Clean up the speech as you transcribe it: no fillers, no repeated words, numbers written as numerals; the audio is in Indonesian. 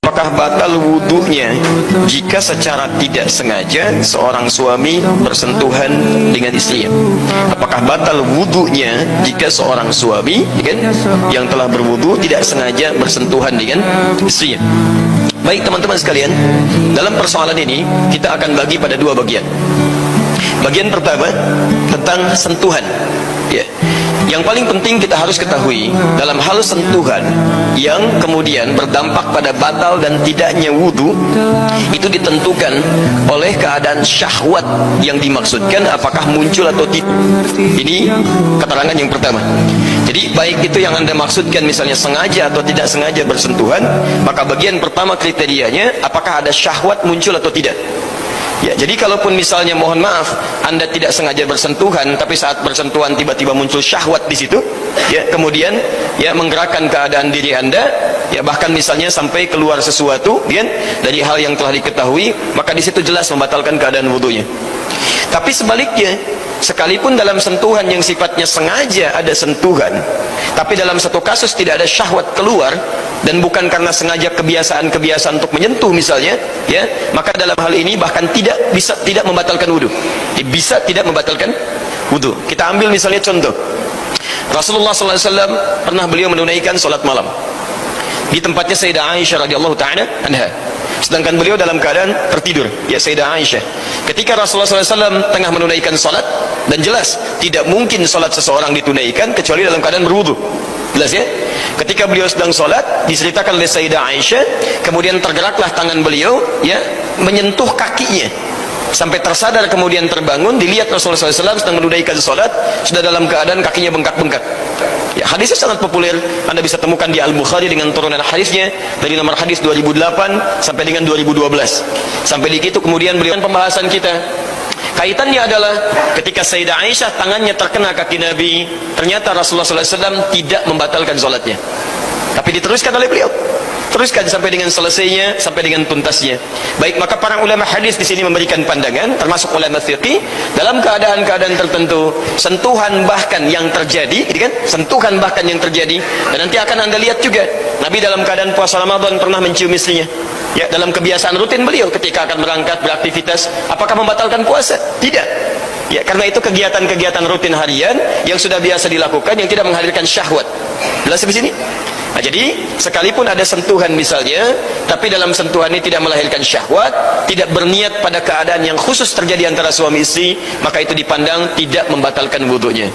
Apakah batal wudhunya jika secara tidak sengaja seorang suami bersentuhan dengan istrinya? Apakah batal wudhunya jika seorang suami yang telah berwudhu tidak sengaja bersentuhan dengan istrinya? Baik teman-teman sekalian, dalam persoalan ini kita akan bagi pada dua bagian. Bagian pertama tentang sentuhan. Yang paling penting kita harus ketahui dalam hal sentuhan yang kemudian berdampak pada batal dan tidaknya wudhu, itu ditentukan oleh keadaan syahwat yang dimaksudkan apakah muncul atau tidak. Ini keterangan yang pertama. Jadi baik itu yang Anda maksudkan misalnya sengaja atau tidak sengaja bersentuhan, maka bagian pertama kriterianya apakah ada syahwat muncul atau tidak. Ya, jadi kalaupun misalnya mohon maaf Anda tidak sengaja bersentuhan, tapi saat bersentuhan tiba-tiba muncul syahwat di situ, ya, kemudian ya menggerakkan keadaan diri Anda, ya bahkan misalnya sampai keluar sesuatu, ya, dari hal yang telah diketahui, maka di situ jelas membatalkan keadaan wudunya. Tapi sebaliknya, sekalipun dalam sentuhan yang sifatnya sengaja ada sentuhan, tapi dalam satu kasus tidak ada syahwat keluar dan bukan karena sengaja kebiasaan untuk menyentuh misalnya, ya, maka dalam hal ini bahkan tidak membatalkan wudu. Bisa tidak membatalkan wudu. Kita ambil misalnya contoh. Rasulullah SAW pernah beliau menunaikan salat malam di tempatnya Sayyidah Aisyah radhiyallahu ta'ala anha. Sedangkan beliau dalam keadaan tertidur, ya Sayyidah Aisyah. Ketika Rasulullah SAW tengah menunaikan salat, dan jelas tidak mungkin salat seseorang ditunaikan kecuali dalam keadaan berwudu. Jelas ya? Ketika beliau sedang salat, diceritakan oleh Sayyidah Aisyah, kemudian tergeraklah tangan beliau, ya, menyentuh kakinya. Sampai tersadar kemudian terbangun, dilihat Rasulullah SAW sedang menunaikan salat, sudah dalam keadaan kakinya bengkak-bengkak. Ya, hadisnya sangat populer, Anda bisa temukan di Al-Bukhari dengan turunan hadisnya dari nomor hadis 2008 sampai dengan 2012. Sampai di situ kemudian beliau pembahasan kita. Kaitannya adalah ketika Sayyidah Aisyah tangannya terkena kaki Nabi, ternyata Rasulullah SAW tidak membatalkan salatnya, tapi diteruskan oleh beliau. Teruskan sampai dengan selesainya, sampai dengan tuntasnya. Baik, maka para ulama hadis di sini memberikan pandangan, termasuk ulama fiqih, dalam keadaan-keadaan tertentu, sentuhan bahkan yang terjadi, gitu kan? Sentuhan bahkan yang terjadi, dan nanti akan Anda lihat juga, Nabi dalam keadaan puasa Ramadan pernah mencium istrinya. Ya, dalam kebiasaan rutin beliau ketika akan berangkat beraktivitas, apakah membatalkan puasa? Tidak. Ya, karena itu kegiatan-kegiatan rutin harian yang sudah biasa dilakukan yang tidak menghadirkan syahwat. Jelas di sini? Nah, jadi sekalipun ada sentuhan misalnya, tapi dalam sentuhan ini tidak melahirkan syahwat, tidak berniat pada keadaan yang khusus terjadi antara suami istri, maka itu dipandang tidak membatalkan wudunya.